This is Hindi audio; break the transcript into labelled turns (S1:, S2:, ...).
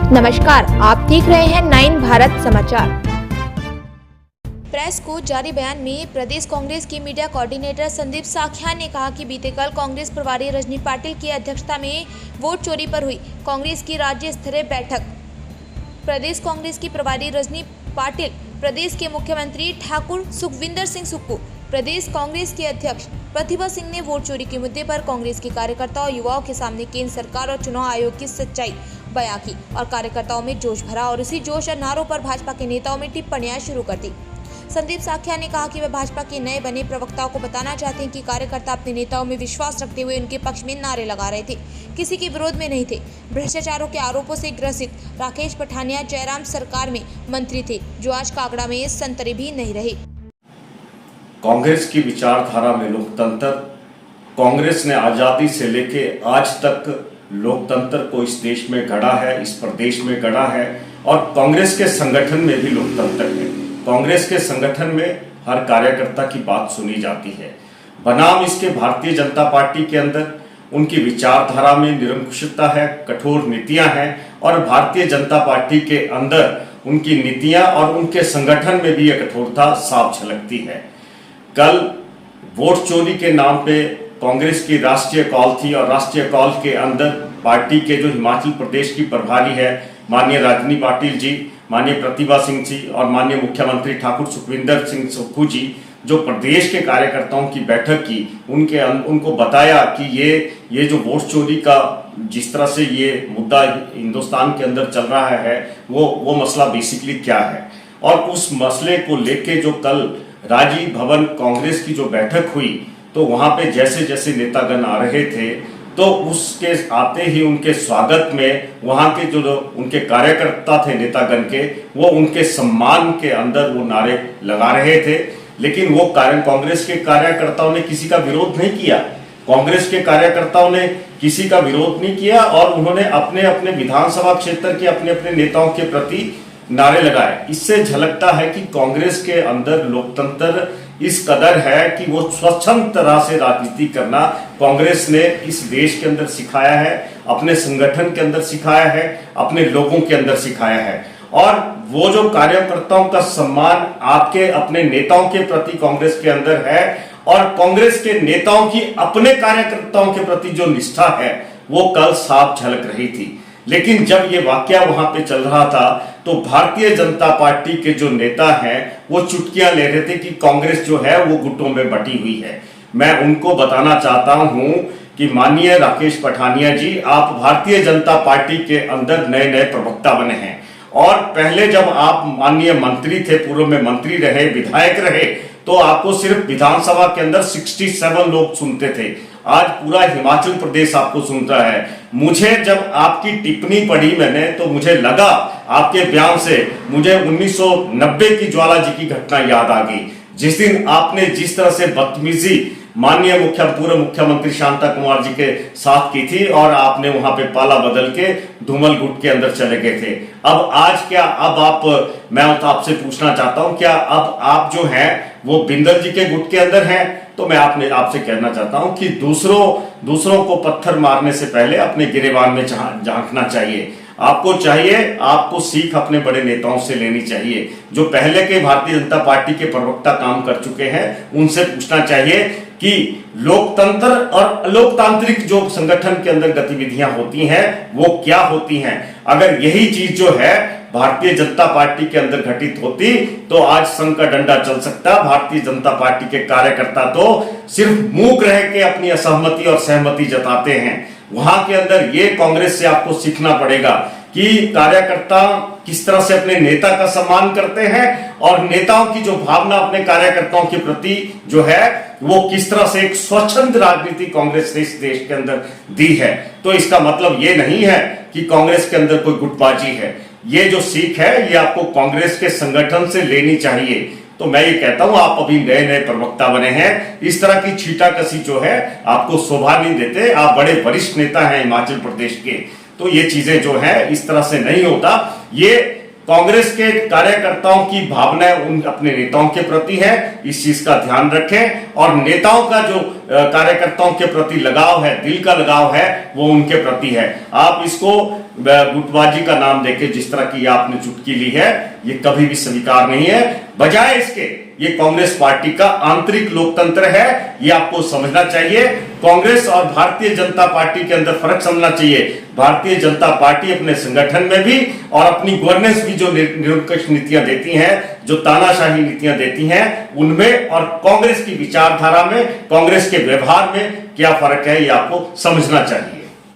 S1: नमस्कार, आप देख रहे हैं 9 भारत समाचार। प्रेस को जारी बयान में प्रदेश कांग्रेस की मीडिया कोऑर्डिनेटर संदीप साख्या ने कहा कि बीते कल कांग्रेस प्रभारी रजनी पाटिल की अध्यक्षता में वोट चोरी पर हुई कांग्रेस की राज्य स्तरीय बैठक। प्रदेश कांग्रेस की प्रभारी रजनी पाटिल, प्रदेश के मुख्यमंत्री ठाकुर सुखविंदर सिंह सुक्खू, प्रदेश कांग्रेस के अध्यक्ष प्रतिभा सिंह ने वोट चोरी के मुद्दे पर कांग्रेस के कार्यकर्ताओं युवाओं के सामने केंद्र सरकार और चुनाव आयोग की सच्चाई बयां की और कार्यकर्ताओं में जोश भरा और उसी जोश और नारों पर भाजपा के नेताओं में टिप्पणियां शुरू कर दी। संदीप साख्या ने कहा कि वे भाजपा के नए बने प्रवक्ताओं को बताना चाहते हैं कि कार्यकर्ता अपने नेताओं में विश्वास रखते हुए उनके पक्ष में नारे लगा रहे थे, किसी के विरोध में नहीं थे। भ्रष्टाचारों के आरोपों से ग्रसित राकेश पठानिया जयराम सरकार में मंत्री थे, जो आज कांगड़ा में संतरे भी नहीं रहे।
S2: कांग्रेस की विचारधारा में लोकतंत्र, कांग्रेस ने आजादी से लेके आज तक लोकतंत्र को इस देश में गढ़ा है, इस प्रदेश में गढ़ा है और कांग्रेस के संगठन में भी लोकतंत्र है। कांग्रेस के संगठन में हर कार्यकर्ता की बात सुनी जाती है। बनाम इसके भारतीय जनता पार्टी के अंदर उनकी विचारधारा में निरंकुशता है, कठोर नीतियां हैं और भारतीय जनता पार्टी के अंदर उनकी नीतियां और उनके संगठन में भी यह कठोरता साफ झलकती है। कल वोट चोरी के नाम पे कांग्रेस की राष्ट्रीय कॉल थी और राष्ट्रीय कॉल के अंदर पार्टी के जो हिमाचल प्रदेश की प्रभारी है माननीय रजनी पाटिल जी, माननीय प्रतिभा सिंह जी और माननीय मुख्यमंत्री ठाकुर सुखविंदर सिंह सुक्खू जी जो प्रदेश के कार्यकर्ताओं की बैठक की, उनको बताया कि ये जो वोट चोरी का जिस तरह से ये मुद्दा हिंदुस्तान के अंदर चल रहा है वो मसला बेसिकली क्या है और उस मसले को लेके जो कल राजीव भवन कांग्रेस की जो बैठक हुई तो वहां पे जैसे जैसे नेतागण आ रहे थे तो उसके आते ही उनके स्वागत में वहां के जो उनके कार्यकर्ता थे नेतागण के, वो उनके सम्मान के अंदर वो नारे लगा रहे थे। लेकिन वो कांग्रेस के कार्यकर्ताओं ने किसी का विरोध नहीं किया। कांग्रेस के कार्यकर्ताओं ने किसी का विरोध नहीं किया और उन्होंने अपने अपने विधानसभा क्षेत्र के अपने अपने नेताओं के प्रति नारे लगाए। इससे झलकता है कि कांग्रेस के अंदर लोकतंत्र इस कदर है कि वो स्वच्छंद तरह से राजनीति करना कांग्रेस ने इस देश के अंदर सिखाया है, अपने संगठन के अंदर सिखाया है, अपने लोगों के अंदर सिखाया है। और वो जो कार्यकर्ताओं का सम्मान आपके अपने नेताओं के प्रति कांग्रेस के अंदर है और कांग्रेस के नेताओं की अपने कार्यकर्ताओं के प्रति जो निष्ठा है वो कल साफ झलक रही थी। लेकिन जब ये वाकया वहां पे चल रहा था तो भारतीय जनता पार्टी के जो नेता हैं वो चुटकियां ले रहे थे कि कांग्रेस जो है वो गुटों में बटी हुई है। मैं उनको बताना चाहता हूं कि माननीय राकेश पठानिया जी, आप भारतीय जनता पार्टी के अंदर नए नए प्रवक्ता बने हैं और पहले जब आप माननीय मंत्री थे, पूर्व में मंत्री रहे, विधायक रहे, तो आपको सिर्फ विधानसभा के अंदर 67 लोग सुनते थे। आज पूरा हिमाचल प्रदेश आपको सुनता है। मुझे जब आपकी टिप्पणी पढ़ी मैंने तो मुझे लगा आपके बयान से मुझे 1990 की ज्वाला जी की घटना याद आ गई, जिस दिन आपने जिस तरह से बदतमीजी माननीय पूर्व मुख्यमंत्री शांता कुमार जी के साथ की थी और आपने वहां पे पाला बदल के धूमल गुट के अंदर चले गए थे। अब आज क्या मैं आपसे पूछना चाहता हूं, क्या अब आप जो हैं वो बिंदल जी के गुट के अंदर हैं? तो मैं आपसे कहना चाहता हूं कि दूसरों को पत्थर मारने से पहले अपने गिरेबान में झांकना चाहिए। आपको सीख अपने बड़े नेताओं से लेनी चाहिए, जो पहले के भारतीय जनता पार्टी के प्रवक्ता काम कर चुके हैं। उनसे पूछना चाहिए कि लोकतंत्र और लोकतांत्रिक जो संगठन के अंदर गतिविधियां होती हैं वो क्या होती हैं। अगर यही चीज जो है भारतीय जनता पार्टी के अंदर घटित होती तो आज संघ का डंडा चल सकता। भारतीय जनता पार्टी के कार्यकर्ता तो सिर्फ मूक रह के अपनी असहमति और सहमति जताते हैं। वहां के अंदर ये कांग्रेस से आपको सीखना पड़ेगा कि कार्यकर्ता किस तरह से अपने नेता का सम्मान करते हैं और नेताओं की जो भावना अपने कार्यकर्ताओं के प्रति जो है वो किस तरह से एक स्वच्छंद राजनीति कांग्रेस ने इस देश के अंदर दी है। तो इसका मतलब ये नहीं है कि कांग्रेस के अंदर कोई गुटबाजी है। ये जो सीख है ये आपको कांग्रेस के संगठन से लेनी चाहिए। तो मैं ये कहता हूं आप अभी नए नए प्रवक्ता बने हैं, इस तरह की छीटाकशी जो है आपको शोभा नहीं देते। आप बड़े वरिष्ठ नेता हैं हिमाचल प्रदेश के, तो ये चीजें जो है इस तरह से नहीं होता। ये कांग्रेस के कार्यकर्ताओं की भावनाएं उन अपने नेताओं के प्रति है, इस चीज का ध्यान रखें और नेताओं का जो कार्यकर्ताओं के प्रति लगाव है, दिल का लगाव है, वो उनके प्रति है। आप इसको गुटबाजी का नाम देके जिस तरह की आपने चुटकी ली है, ये कभी भी स्वीकार नहीं है। बजाय इसके ये कांग्रेस पार्टी का आंतरिक लोकतंत्र है, ये आपको समझना चाहिए। कांग्रेस और भारतीय जनता पार्टी के अंदर फर्क समझना चाहिए। भारतीय जनता पार्टी अपने संगठन में भी और अपनी गवर्नेंस भी जो निरंकुश नीतियां देती हैं, जो तानाशाही नीतियां देती हैं, उनमें और कांग्रेस की विचारधारा में, कांग्रेस के व्यवहार में क्या फर्क है, ये आपको समझना चाहिए।